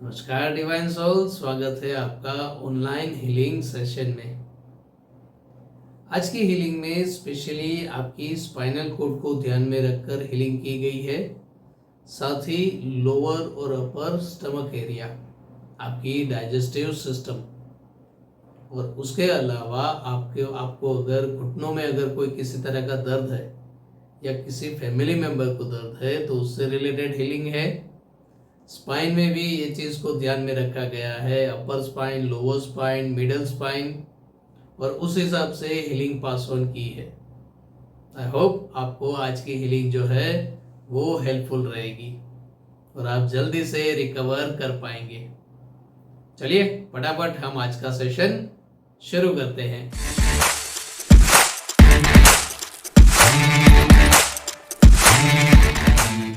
नमस्कार divine soul, स्वागत है आपका ऑनलाइन हीलिंग सेशन में। आज की हीलिंग में स्पेशली आपकी स्पाइनल कोड को ध्यान में रखकर हीलिंग की गई है। साथ ही लोअर और अपर स्टमक एरिया, आपकी डाइजेस्टिव सिस्टम, और उसके अलावा आपको अगर घुटनों में अगर कोई किसी तरह का दर्द है या किसी फैमिली मेंबर को दर्द है तो उससे रिलेटेड हीलिंग है। स्पाइन में भी ये चीज़ को ध्यान में रखा गया है, upper spine, lower spine, middle spine, और उस हिसाब से हीलिंग पास ऑन की है। आई होप आपको आज की हीलिंग जो है वो हेल्पफुल रहेगी और आप जल्दी से रिकवर कर पाएंगे। चलिए फटाफट हम आज का सेशन शुरू करते हैं।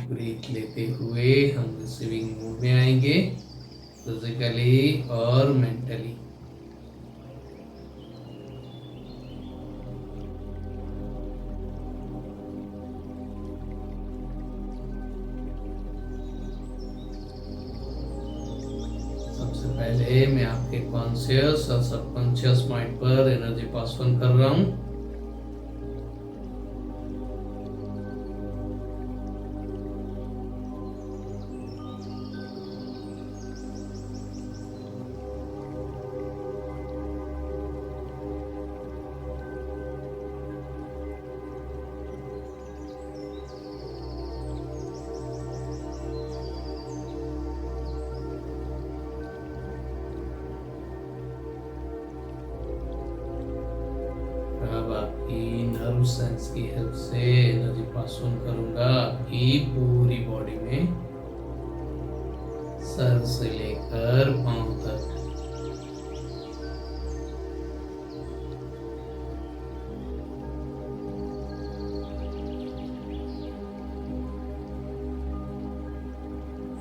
ब्रीथ लेते हुए हम रिसीविंग मोड में आएंगे, फिजिकली और मेंटली। सबसे पहले मैं आपके कॉन्शियस और सबकॉन्शियस माइंड पर एनर्जी पास ऑन कर रहा हूं। अब आपकी नर्व सेंस की हेल्प से एनर्जी पास ऑन करूंगा आपकी पूरी बॉडी में, सर से लेकर पांव तक।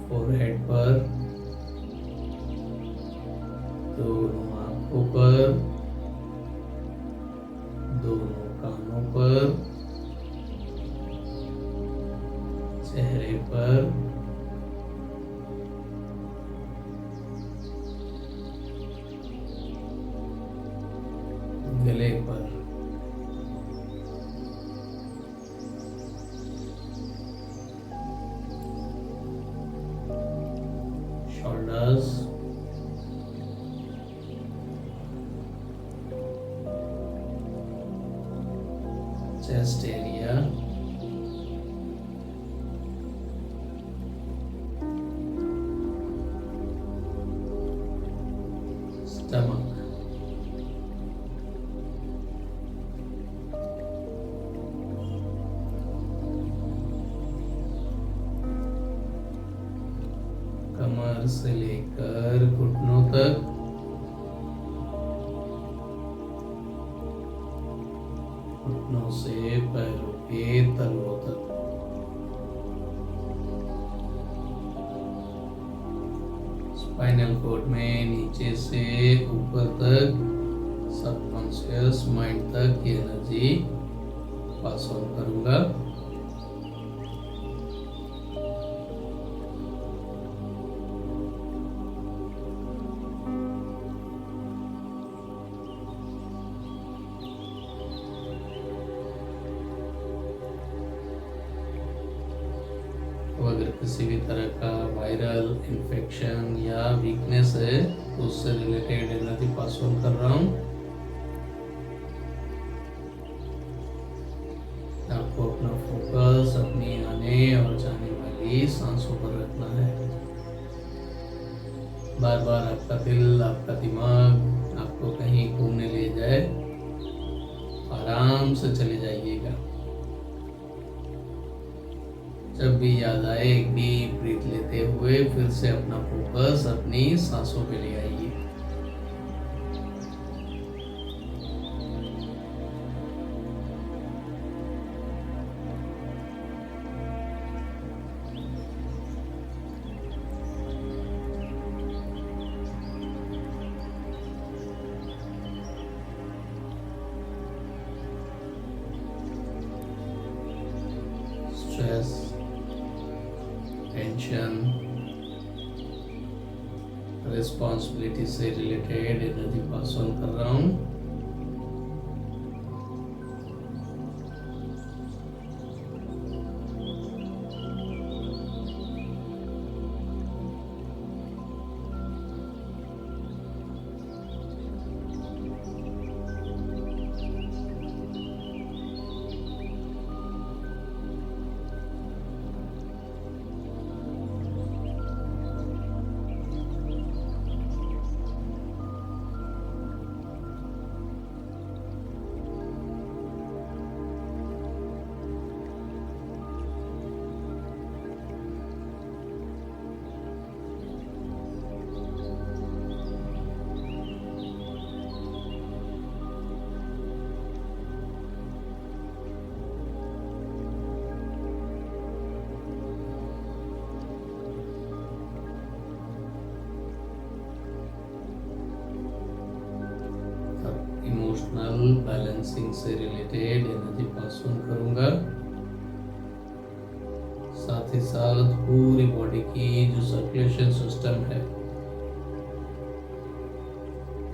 फोरहेड पर, दोनों आंखों पर, दोनों कानों पर, चेहरे पर, गले पर, शोल्डर्स, चेस्ट एरिया, स्टमक, कमर से लेकर घुटनों तक, घुटनों से पैरों के तलवों तक। स्पाइनल कोड में नीचे से ऊपर तक, सबकॉन्शियस माइंड तक की एनर्जी पास ऑन करूंगा। अगर किसी भी तरह का वायरल इन्फेक्शन या वीकनेस है तो उससे रिलेटेड एनर्जी पास ऑन कर रहा हूँ। आपको अपना फोकस अपनी आने और जाने वाली सांसों पर रखना है। बार बार आपका दिल, आपका दिमाग आपको कहीं घूमने ले जाए, आराम से चले जाइएगा। जब भी याद आए एक डीप ब्रीथ लेते हुए फिर से अपना फोकस अपनी सांसों पे ले आइए। स्ट्रेस, टेंशन, रिस्पॉन्सिबिलिटी से रिलेटेड एनर्जी पास ऑन कर रहा हूँ। इमोशनल बैलेंसिंग से रिलेटेड एनर्जी पास ऑन करूंगा। साथ ही साथ पूरी बॉडी की जो सर्कुलेशन सिस्टम है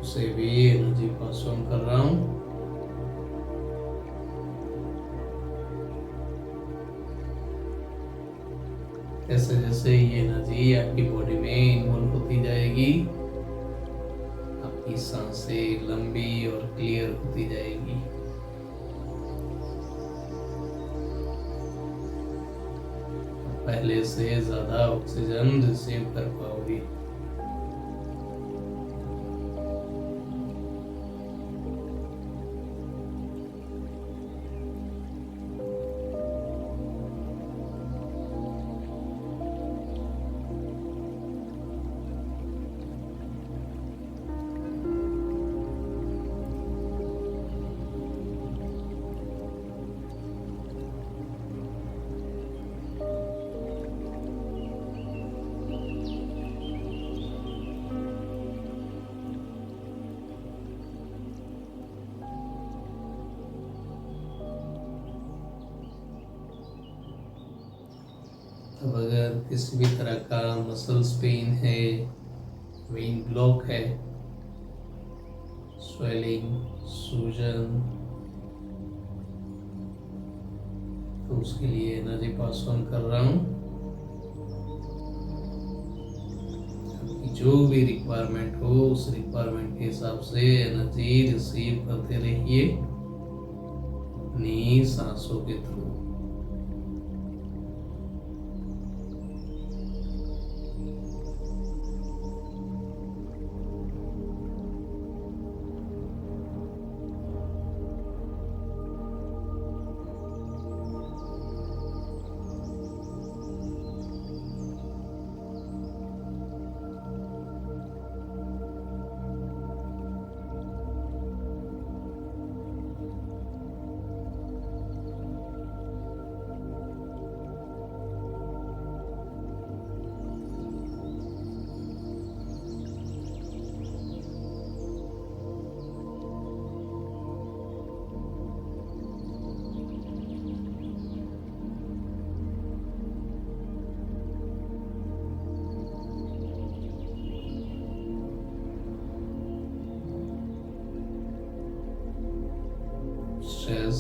उसे भी एनर्जी पास ऑन कर रहा हूं। जैसे जैसे ये एनर्जी आपकी बॉडी में इन्वॉल्व होती जाएगी, आपकी सांसें लंबी और क्लियर होती जाएगी। पहले से ज्यादा ऑक्सीजन रिसीव कर पाओगे। अब अगर किसी भी तरह का मसल्स पेन है, वेन ब्लॉक है, स्वेलिंग, सूजन, तो उसके लिए एनर्जी पास ऑन कर रहा हूँ। आपकी जो भी रिक्वायरमेंट हो उस रिक्वायरमेंट के हिसाब से एनर्जी रिसीव करते रहिए अपनी सांसों के थ्रू। स्ट्रेस,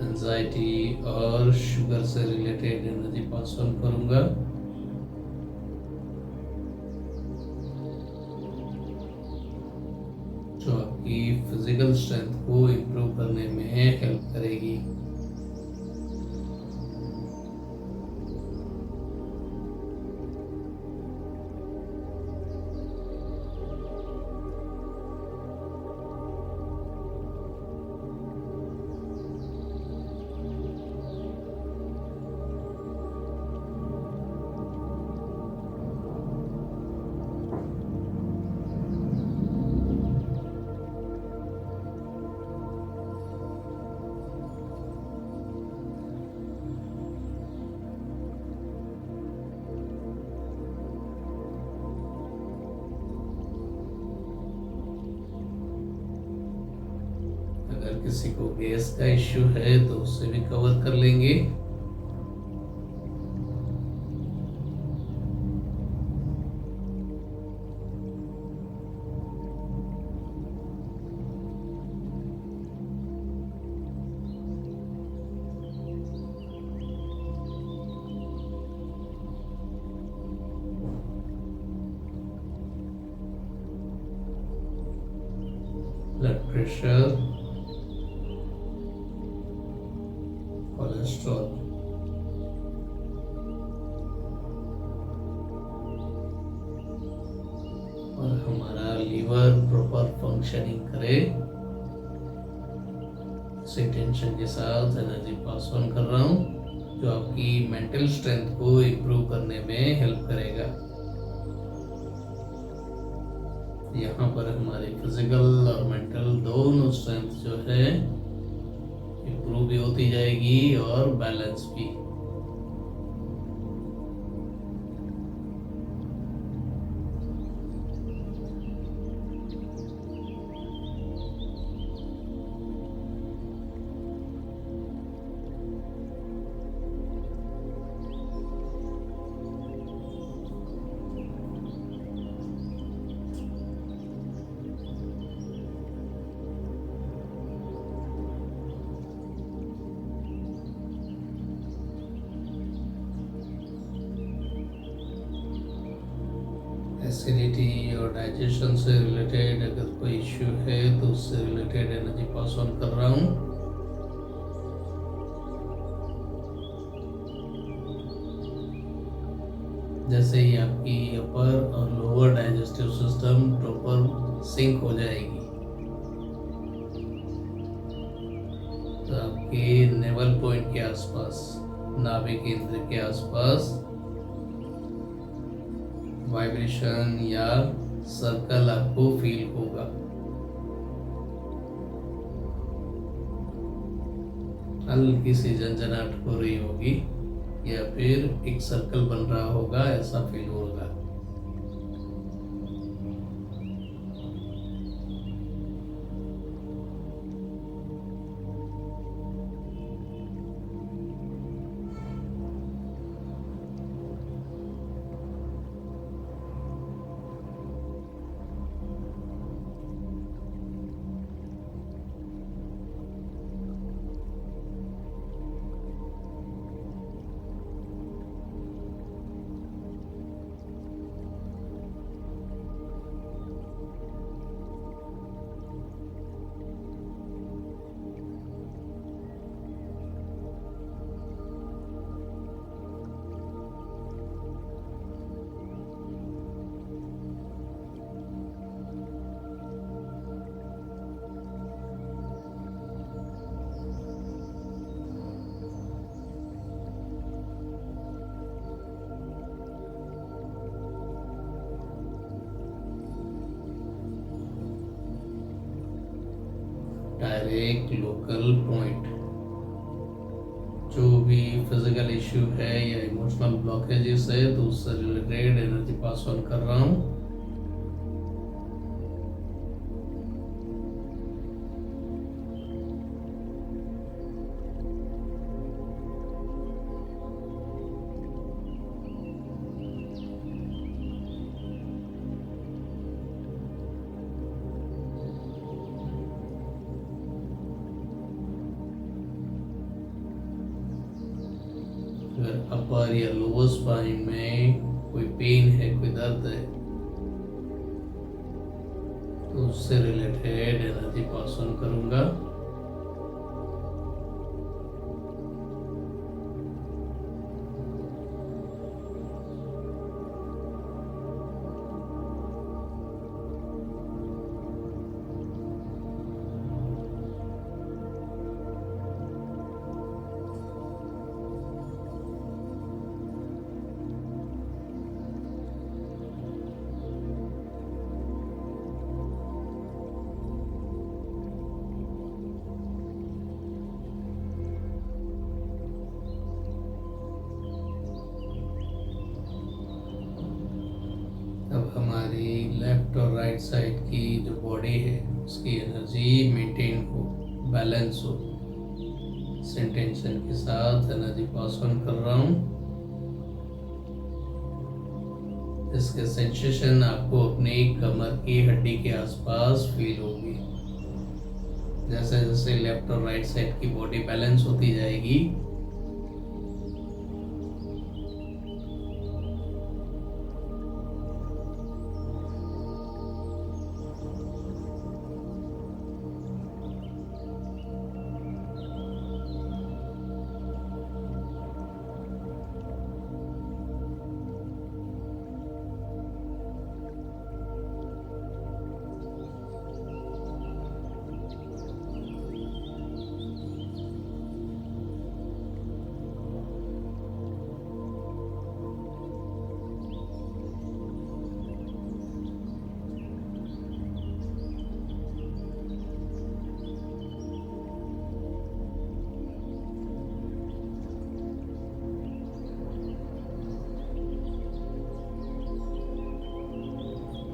एंजाइटी और शुगर से रिलेटेड एनर्जी पास ऑन करूंगा। जो आपकी फिजिकल स्ट्रेंथ को इम्प्रूव करने में हेल्प करेगी। अगर किसी को गैस का इश्यू है तो उससे भी कवर कर लेंगे। Blood pressure, cholesterol. और हमारा लीवर प्रॉपर फंक्शनिंग करे। इसी टेंशन के साथ एनर्जी पास ऑन कर रहा हूँ, जो आपकी मेंटल स्ट्रेंथ को इम्प्रूव करने में हेल्प करेगा। यहाँ पर हमारी फिजिकल और मेंटल दोनों स्ट्रेंथ जो है इम्प्रूव भी होती जाएगी और बैलेंस भी। एसिडिटी और डाइजेशन से रिलेटेड अगर कोई इश्यू है तो उससे रिलेटेड एनर्जी पास ऑन कर रहा हूँ। जैसे ही आपकी अपर और lower digestive system proper sync हो जाएगी तो आपके नेवल पॉइंट के आसपास, नाभि केंद्र के आसपास वाइब्रेशन या सर्कल आपको फील होगा। हल्की सी झंझनाहट हो रही होगी या फिर एक सर्कल बन रहा होगा, ऐसा फील होगा। डायरेक्ट लोकल पॉइंट, जो भी फिजिकल इश्यू है या इमोशनल ब्लॉकेजेस है तो उससे रिलेटेड एनर्जी पास ऑन कर रहा हूँ। अगर अपर या लोअर स्पाइन में कोई पेन है, कोई दर्द है तो उससे रिलेटेड एनर्जी पास ऑन करूंगा। अब हमारी लेफ्ट और राइट साइड की जो बॉडी है उसकी एनर्जी मेंटेन हो, बैलेंस हो। इंटेंशन के साथ एनर्जी पास ऑन कर रहा हूँ। इसके सेंसेशन आपको अपनी कमर की हड्डी के आसपास फील होगी। जैसे जैसे लेफ्ट और राइट साइड की बॉडी बैलेंस होती जाएगी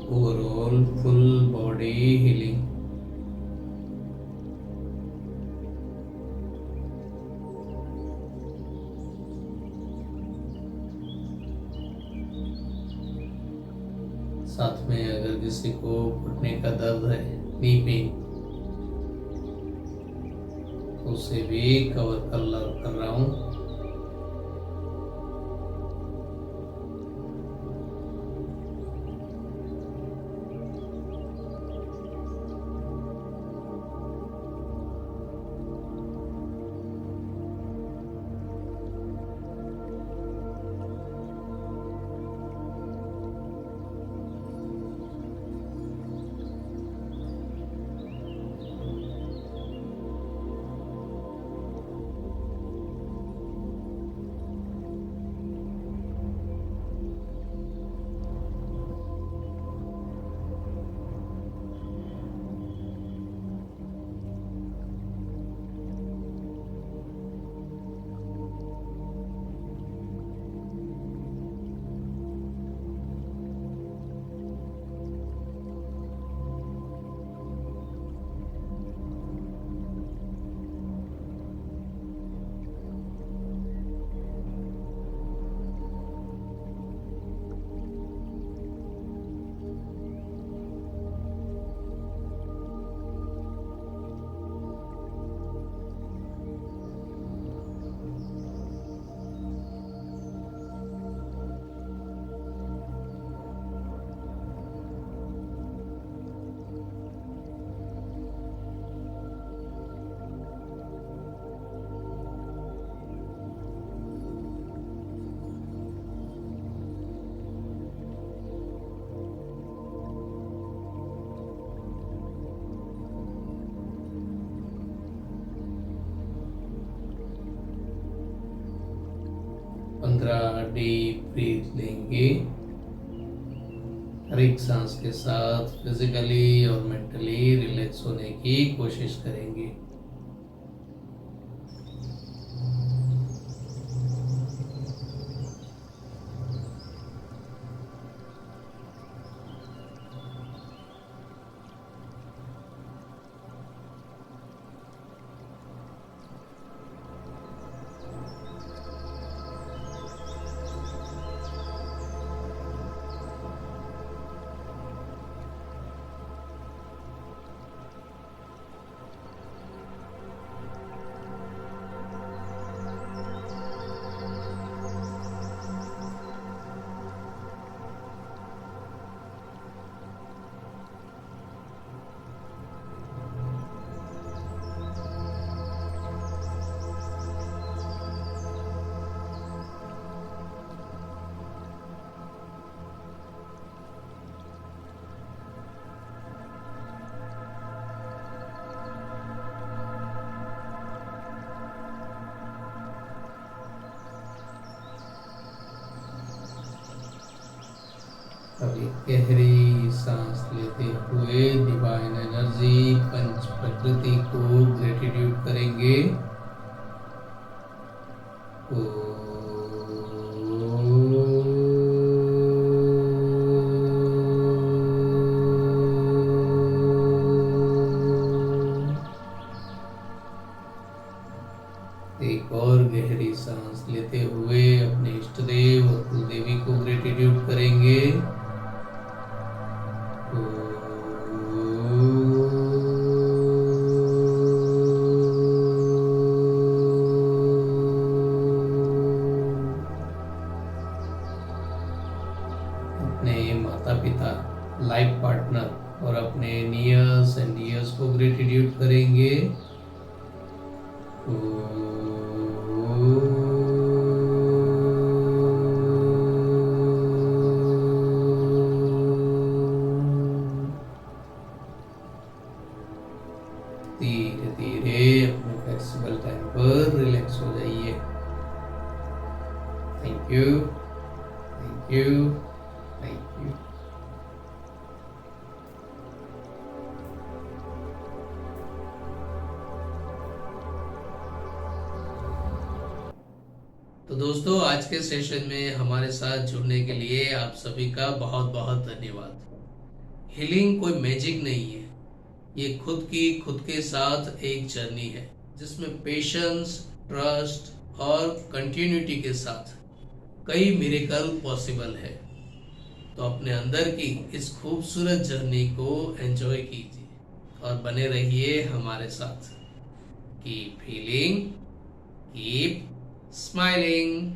ओवरऑल फुल बॉडी हीलिंग। साथ में अगर किसी को घुटने का दर्द है, नी पेन, तो उसे भी कवर कर रहा हूँ। डीप ब्रीथ लेंगे। हर एक सांस के साथ फिजिकली और मेंटली रिलैक्स होने की कोशिश करेंगे। अभी गहरी सांस लेते हुए डिवाइन एनर्जी, पंच प्रकृति को ग्रेटिट्यूड करेंगे। एक और गहरी सांस लेते हुए अपने इष्ट देव और कुलदेवी को ग्रेटिट्यूड करेंगे। अपने माता पिता, लाइफ पार्टनर और अपने नियर्स एंड डियर्स को ग्रेटिट्यूड करेंगे। धीरे धीरे अपने फ्लेक्सिबल टाइम पर रिलैक्स हो जाइए। Thank you, thank you, thank you. तो दोस्तों, आज के सेशन में हमारे साथ जुड़ने के लिए आप सभी का बहुत बहुत धन्यवाद। हीलिंग कोई मैजिक नहीं है, ये खुद के साथ एक जर्नी है जिसमें पेशेंस, ट्रस्ट और कंटिन्यूटी के साथ कई मिरेकल पॉसिबल है। तो अपने अंदर की इस खूबसूरत जर्नी को एंजॉय कीजिए और बने रहिए हमारे साथ। Keep healing, keep smiling.